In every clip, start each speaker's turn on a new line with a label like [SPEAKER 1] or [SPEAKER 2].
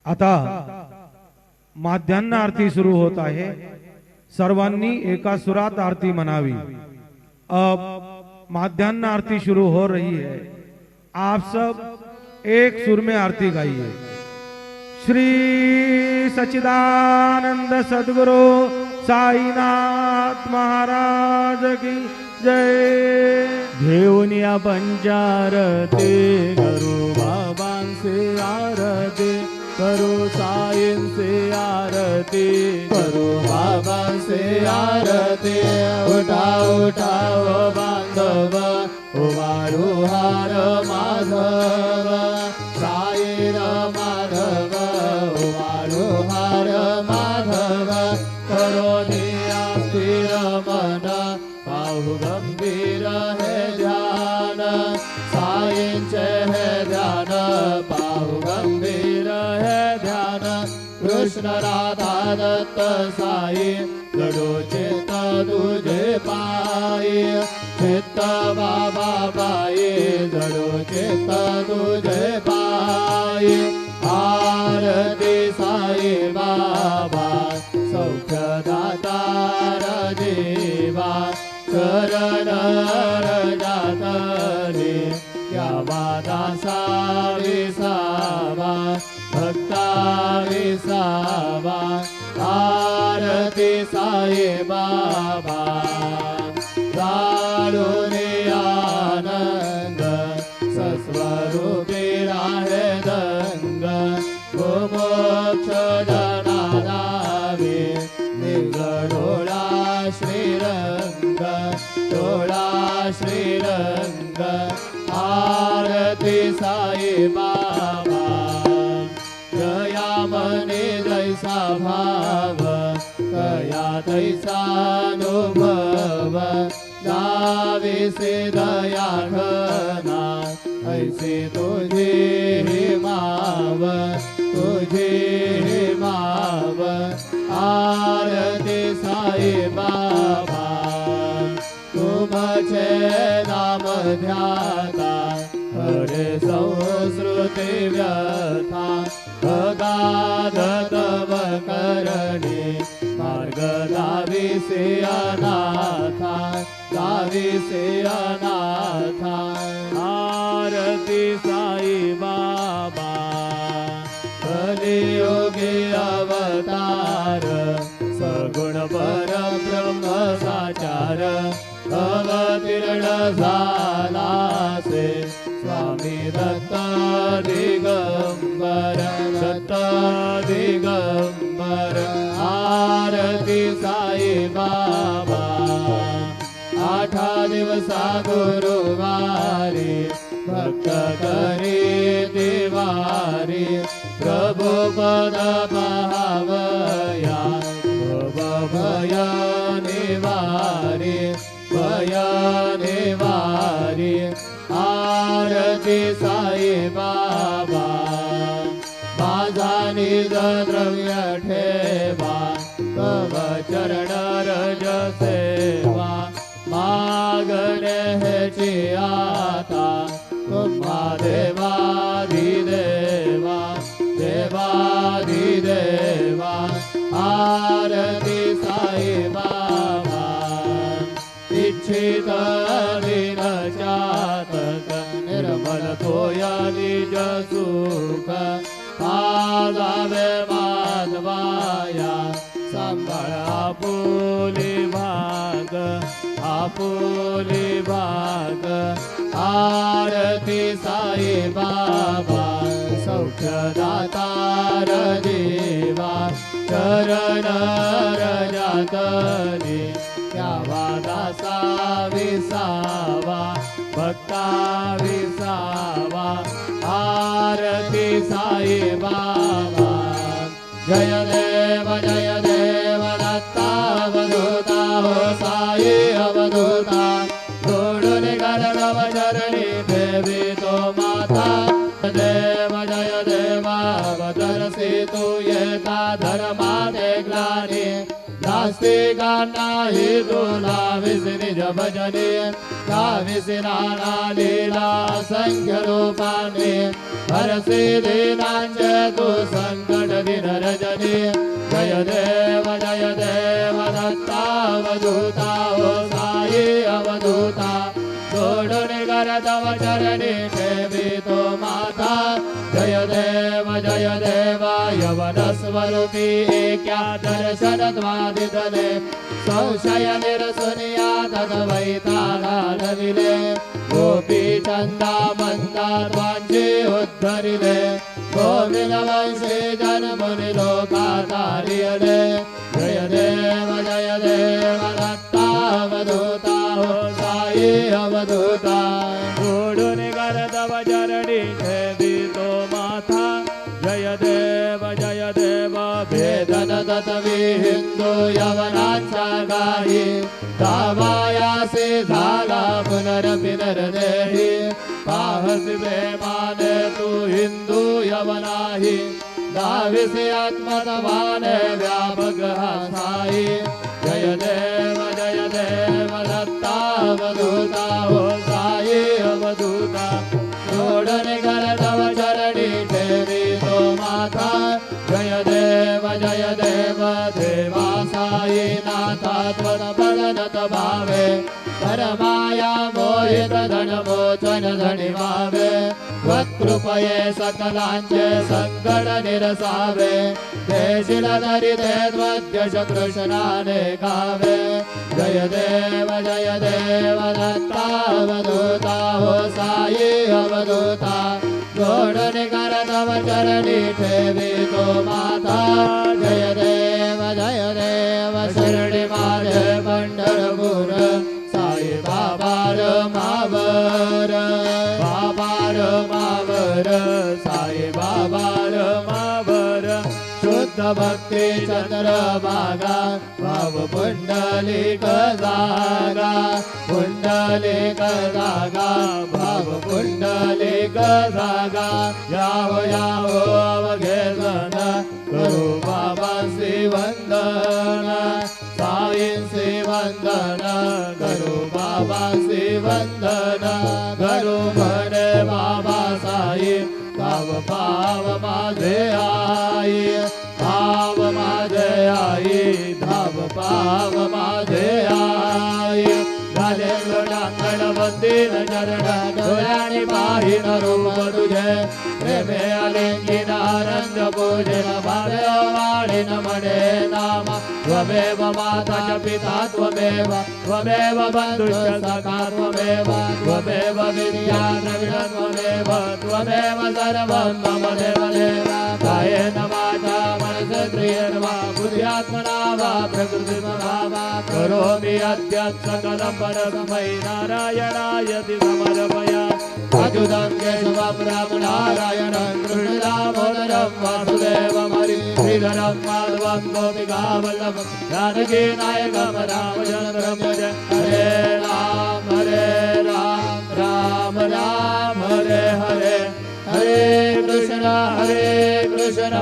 [SPEAKER 1] आता माध्यान्ह आरती सुरू होत आहे। सर्वांनी एका सुरात आरती मनावी। अब माध्यान्ह आरती शुरू हो रही है। आप सब एक सुर में आरती गाइए। श्री सच्चिदानंद सद्गुरु साईनाथ महाराज की जय।
[SPEAKER 2] घेऊन या पंचारती करू बाबांचे आरती, करू साईंचे आरती, करू बाबांचे आरती। उठा उठा ओ बांधव, उभारू हार माधव, साईर माधव, उभारू हार माधव। करोनिया स्थिर मन, पाहू गंभीर हे ध्यान, साईंचे हे ध्यान, पाहू गंभीर हे ध्यान। कृष्ण राधा दत्त साई, जडो चित्त तुझे पायी, चित्त बाबा पायी, जडो चित्त तुझे पायी। आरती साई बाबा, सौख्य दातार देवा, चरण रजातले यावा दासा विसावा, भक्ता विसावा। आरती साई बाबा, जाळूने आनंद, सस्वरूपी राहे दंग, गोमोक्ष जनादावे, निगडोळा श्रीरंग, डोळा श्रीरंग। आरती साई बाबा, जया मने जैसा भाव, कया तैसा अनुभव, गावे से दया घना, ऐसे तुझे हे माव, तुझे हे माव। आरती साई बाबा, तुमचे नाम ध्याता, हरे संस्कृती व्यथा, अगाध तव करणे, मार्ग दाविसे अनाथा, दाविसे अनाथा। आरती साई बाबा, कलियुगी अवतार, सगुण परब्रह्म साचार, अवतीर्ण झालासे, स्वामी दत्त दिगंबर, दत्त दिगंबर। आरती साई बाबा, 8 दिवसा गुरुवारी, भक्त करी दिवारी, प्रभु पद पावया, भय निवारी, भय निवारी। आरती साई बाबा, माझा निज द्रव्य ठेवा, तव चरण रज सेवा, मागणे हेची आता, तुम्हा देवाधिदेवा, देवाधिदेवा। आरती साई बाबा, इच्छित दिन चातक, निर्मल तोया निज सुख, पाजावे माधवाया, सांभाळ आपुली भाग, आपुली भाग। आरती साई बाबा, सौख्य दातार देवा, चरण रजातले यावा दासा विसावा, भक्ता विसावा। आरती साई बाबा, जय देव दत्ता अवधूता, हो साई अवधूता, जोडून गरडव चरणी देवी तो माता। जय देवा अवतरसी तू येता, धर्माने ग्लानी, नास्तिकांना हि तुला विसरी भजने, गाविसी नाना लीला संख्य रूपाने, हरसी दीनांचे तू संकट यवन स्वरूपी क्या दर्शनत्वादिदले संशय निरसुनिया तद्वैतागानविले गोपी चंदा मंदा त्वांचे उद्धरिले गोविंद वंशे जन्मुनि लोकातारियले जय देव दत्तावधूता हो साई अवधूता ओढून करतव चरणी ठेवी तो माथा जय देव भेदन दत्तवी हिंदू यवनाच्या गाई दावायासी झाला पुनर्देही पाहसी बेमान तू हिंदू यवनाही दाविसी आत्मतवान व्यापक हा साई जय देव दत्तावधूता हो साई अवधूता जोडन करतव चरणी ठेवी तो माथा जय देव देवा साई नाथा त्वदपदनत भावे परमाया मोहित धन मोचन धनी भावे त्वत्कृपये सकलांचे संकट निरसावे देशील दरिद्रे त्वद्यश कृष्णाने गावे जय देव दत्तावधूता हो साई अवधूता जोडन करतव चरणी ठेवी तो माता जय देव शरणी माझे पंढरपूर साई बाबार मावर साई बाबार मावर शुद्ध भक्ती चंद्रभागा भाव पुंडलिक जागा भाव पुंडलिक जागा यावो अवघे जन करू बाबांसी वंदन साईंसी वंदन करू बाबांसी वंदन करू म्हणे बाबा साई पाव माझे आई धाव माझे आई झाले लोटांगण वंदीन चरण डोळ्यानी पाहिन रूप तुझे प्रेमे अलिंगिन आनंद पूजन वाढीन म्हणे नाम त्वमेव माता च पिता त्वमेव बंधुश्च सखा त्वमेव विद्या द्रविण त्वमेव सर्वं मम देव कायेन वाचा मनसेन्द्रियेण वा बुद्ध्यात्मना वा प्रकृतिर्मना वा करोमि अद्य सकलं परस्मै नारायणायति समर्पयामि अच्युतं केशवं रामं नारायणं कृष्णदामोदरं वासुदेवं हरिधरं माधवं गोपिकावल्लभं जानकी नायकं रामचन्द्रं भज हरे राम राम राम हरे हरे हरे कृष्ण कृष्ण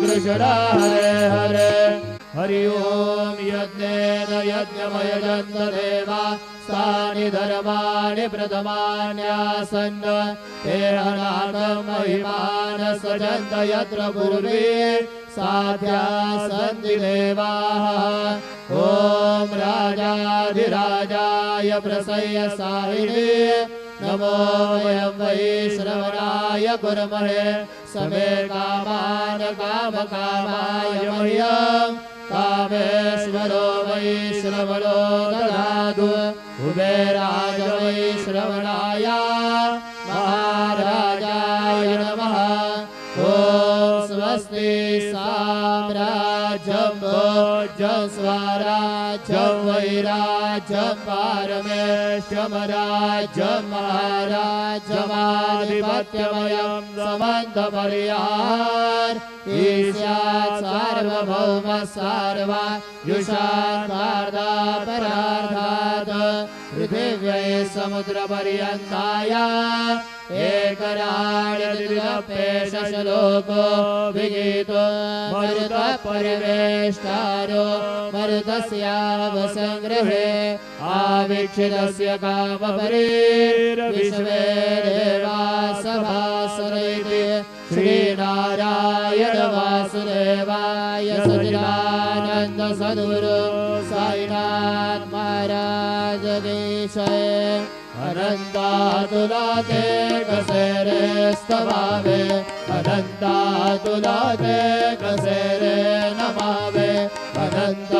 [SPEAKER 2] कृष्ण हरे हरे हरि ओम यज्ञेन यज्ञमयजन्त देवा स्थानि धर्माणि प्रथमान्यासन् ते अनाथं महिमान सजन्त यत्र पूर्वे साध्या सन्ति देवाः ॐ राजाधिराजाय प्रसह्य साहिने नमो वयं वैश्रवणाय कुर्महे समे कामान् कामकामाय मह्यं कामेश्वरो वैश्रवणो ददातु कुबेराय वैश्रवणाय महाराजाय नमः ॐ स्वस्ति साम्राज्यं भोज्यं स्वराज्यं वैराज्यं पारमेश्वरराज्यं महाराज्यमाधिपत्यमयं समन्तपर्यान् ईस्यात् सार्वभौम सार्वा युषान्तार्धापरार्धात् पृथिव्यै समुद्रपर्यन्ताय एकराळ्यदिदपेशलोको विगीतो मरुतः परिवेष्टारो मरुतस्यावसंग्रहे आवीक्षितस्य कामपरिर्विश्वे देवा सभासरैति श्रीनारायण वासुदेवाय सच्चिदानन्द सद्गुरु साईनाथ महाराज की जय अनंता तुला ते कसे रे स्तवावे अनंता तुला ते कसे रे नमावे अनंत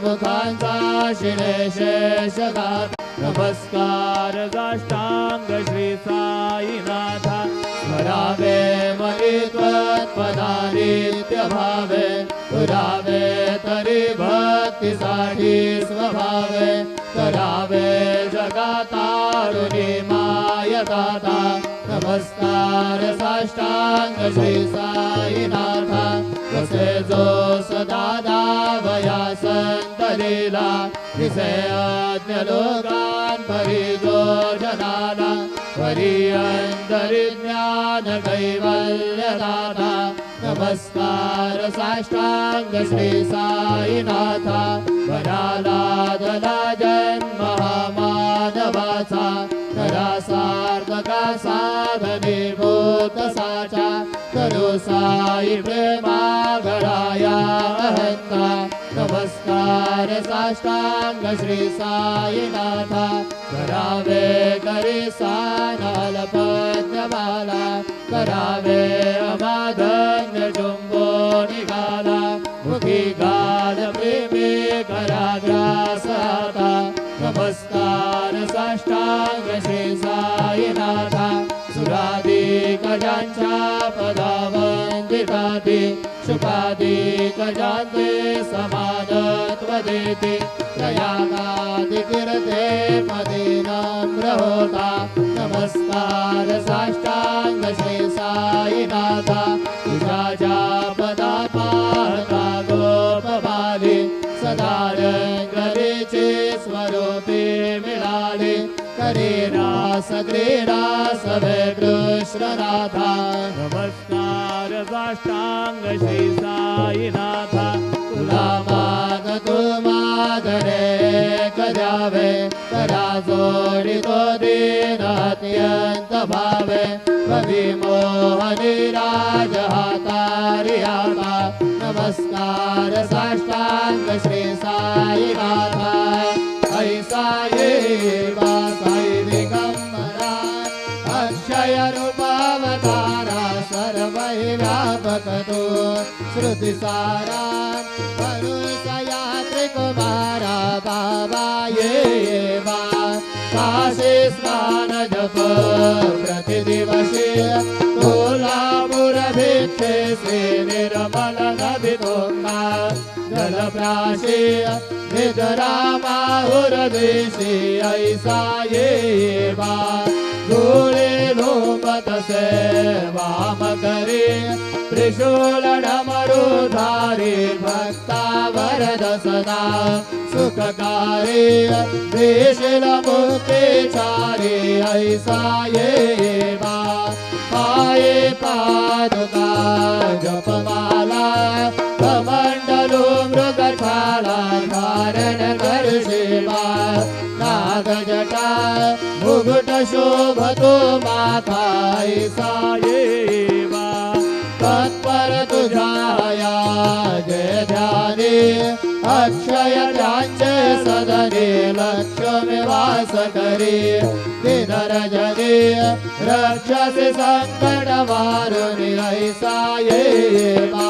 [SPEAKER 2] मुखांचा शिणे शेष गात नमस्कार साष्टांग श्री साईनाथा स्मरावे मयि त्वत्पदानित्य भावे पुरावे तरी भक्तीसाठी स्वभावे करावे जगातारुणी मायदाता नमस्कार साष्टांग श्री साईनाथा कसे जो सदा वया संतलीला दिसे अज्ञ लोकान परी जो जनाला परी अंतरी ज्ञान कैवल्य दाता नमस्कार साष्टांग श्री साईनाथा वराला दला जन्म मानवाचा नरा सार्थका साधने भूत साचा करो साई प्रेमा घराया अहंता नमस्कार साष्टांग श्री साईनाथा करावे करी सानाल पद्ममाला करावे अमाधन्य जुंबो निघाला मुखी गाल प्रेमी कराग्रास आता नमस्कार साष्टांग श्री साईनाथा सुरादिकजांच्या पदावंदिताति शुकादिकजान्ते समानत्व देते प्रयागादिकीर्ते पदे नम्र होता नमस्कार साष्टांग श्री साईनाथा तुझ्या पदा पाहता गोपबाली सदा रंगरीचे स्वरूपे मिळाले करे रास क्रीडा सभे कृष्णनाथा नमस्कार साष्टांग श्री साईनाथा तुला मागतो मागणे कद्यावे करा जोडितो दीन अत्यंत भावे विमोहनी राज हातारी आता नमस्कार साष्टांग श्री साईनाथा ऐसा ये साई दिगंबरा अक्षय रूपावतारा सर्व व्यापक तो श्रुति सारा भरुसया त्रिकुमारा बाबा ये बा काशी स्नान जप प्रतिदिवसे कोल्हापुर भिक्षे से निर्मल नदी तोंगा जलप्राशी निद्रामाहुरदेशी ऐसा ये बा धूळे लोपत से वाम करे त्रिशूल डमरुधारी भक्ता वरद सदा सुखकारी देशील मुक्तिचारी ऐसा ये बा पाये पादुका जपमाला कमंडलो मृगछाला धारण करशिवा नागजटा मुकुट शोभतो माथा ऐसा ये बा तत्पर तुझाया जय ध्याने अक्षय ज्ञानचे सदने लक्ष्मी वास करे दिनरजने रक्षसे संकट वारुणी ऐसा ये बा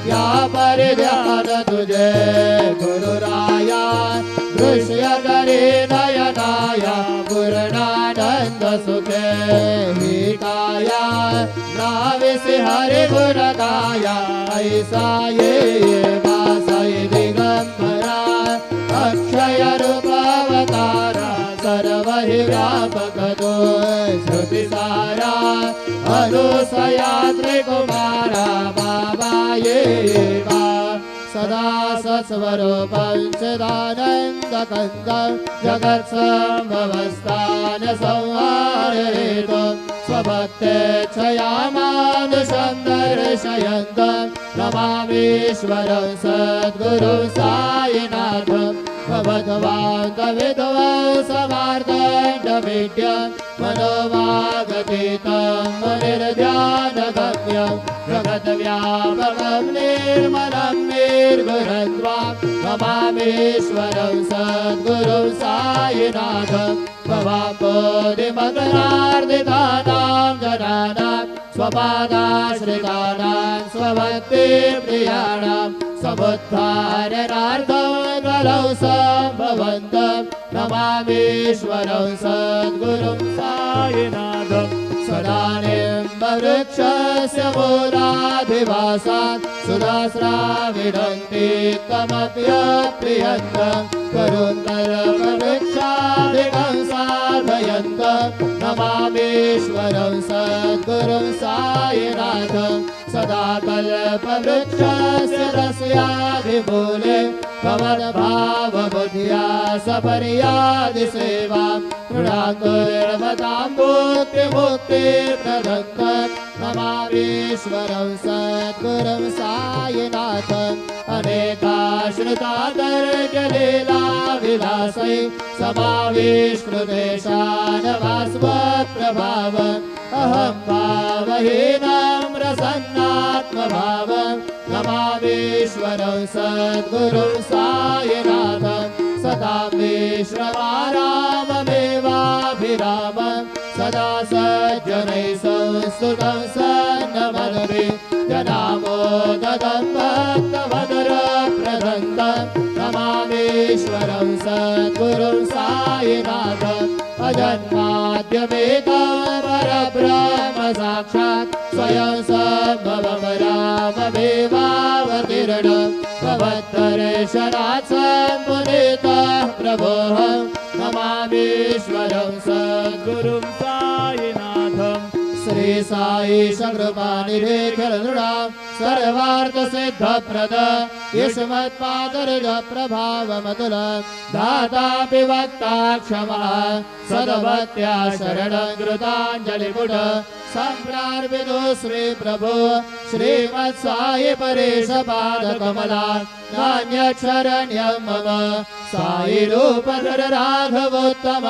[SPEAKER 2] या परिध्यान तुझे गुरुराया दृश्य करे नयनाया पूर्णानंद सुखे हिताया नाविसे हरि गुण गाया ऐसा ये बा साई दिगंबरा अक्षय रूपावतारा सर्व हि व्यापक तो श्रुति सारा अनुसया त्रिकुमारा बाबा ये बा सदा सत्स्वरूपं चिदानन्दकन्दं जगत्सम्भवस्थान संहारयितुं स्वभक्तेच्छया मानुषं दर्शयन्तं नमामीश्वरं सद्गुरुं साईनाथं भगवद्वान्तविध्वंसमार्तण्डमीड्यं मनोवागतीतं निर्ध्यानगम्यं जगद्व्यापकं निर्मलं निर्गुणत्वां नमामीश्वरं सद्गुरुं साईनाथं भवाम्बोधिमकरार्दितानां जनानां स्वपादाश्रितानां स्वभक्तिप्रियाणां समुद्धारणार्थं कलौ सम्भवन्तं नमामीश्वरं सद्गुरुं सायिनाथं सदा निम्बवृक्षस्य मूलाधिवासात् सुधास्राविणन्ति तमप्यप्रियन्तं करुन्तरवृक्षादिकं साधयन्तं नमामीश्वरं सद्गुरुं सायिनाथं सदा कल्पवृक्षस्य रस्यादिमूले भवद्भावबुद्ध्या सपर्यादिसेवां मृणाकुर्वतां मुक्तिप्रदत्तं नमामीश्वरं सद्गुरुं सायिनाथम् अनेकाश्रितातर्कलीलाविलासै समाविष्कृतेशानवास्वप्रभावम् अहं भावहीनं प्रसन्नात्मभावं नमामीश्वरं सद्गुरुं सायिनाथं सदा विश्रमाराममेवाभिरामं सदा सज्जनैः संस्तुतं सन्नमद्भिः जनामोदतं भक्तवदरप्रदन्तं नमामीश्वरं सद्गुरुं सायिनाथम् अजन्माद्यमेकं परब्रह्म साक्षात् स्वयं सम्भवं राममेवावतीर्णं भवत्तरेशनात् सम्मुदितः प्रभोऽहं नमामीश्वरं सद्गुरुं सायिनाथम् श्री साई कृपानिधे खलनृणां सर्वार्थसिद्धप्रद युष्मत्पादरजप्रभावमतुलं दातापि वक्ता क्षमा सद्भक्त्या शरणं कृताञ्जलिपुट सम्प्रार्पितो श्रीप्रभो श्रीमत्साई परेशपादकमला नान्यच्छरण्यं मम साई रूपधर राघवोत्तम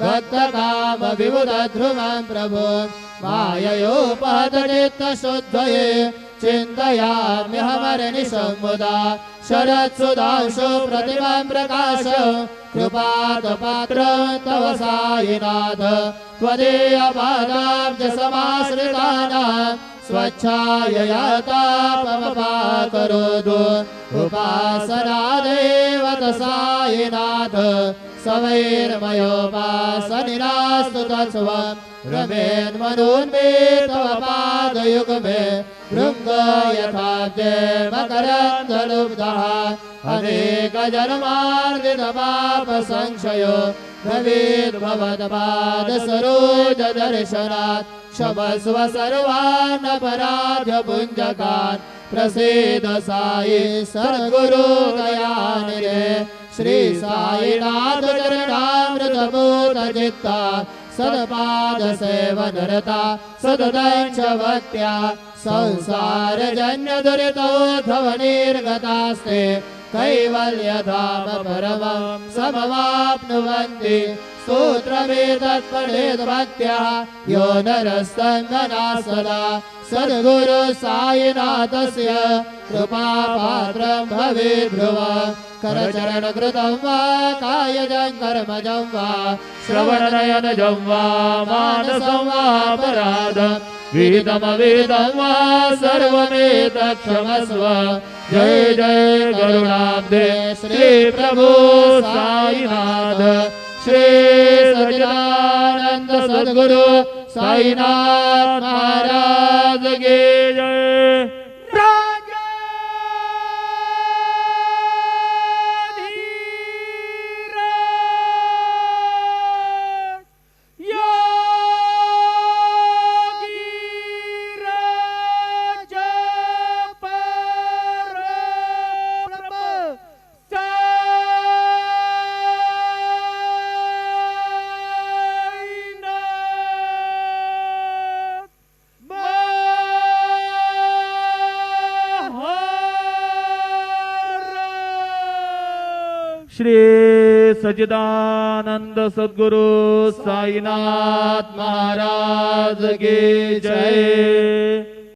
[SPEAKER 2] भक्तकामविबुधध्रुवं प्रभो माययोपहतचित्तशुद्धये चिन्तयाम्यहमर्निशं मुदा शरत्सुधांशो प्रतिमां प्रकाश कृपादपात्रं तव सायिनाथ त्वदीयपादाब्जसमाश्रितानां स्वच्छायया तापमपाकरोतु उपासनादेव सायिनाथ सवैर्मयोपासनिरास्तु तत्स्वं रमेन्मनोन्मे तव पादयुग्मे भृङ्ग यथाब्जे मकरन्दलुब्धः अनेकजन्मार्जितपापसंक्षयो भवेद्भवत्पादसरोजदर्शनात् क्षमस्व सर्वान् अपराधपुञ्जकान् प्रसीद साई सद्गुरु दयानिधे श्री साईनाथ चरणामृतभूतचित्ता सत्पादसेवनरता सततं च भक्त्या संसारजन्यदुरितोऽथव निर्गतास्ते कैवल्यधाम परमं समवाप्नुवन्ति स्तोत्रमेतत्पठेद् भक्त्या यो नरस्तङ्गना सदा सद्गुरु साईनाथस्य कृपापात्रं भवेत् ध्रुव करचरणकृतं वा कायजं कर्मजं वा श्रवणनयनजं वा मानसं वापराधं विहितमविहितं वा सर्वमेतत्क्षमस्व जय जय करुणाब्धे श्री प्रभु साईनाथ श्री सच्चिदानंद सद्गुरु साईनाथ महाराज की जय।
[SPEAKER 3] श्री सच्चिदानंद सद्गुरु साईनाथ महाराज की जय।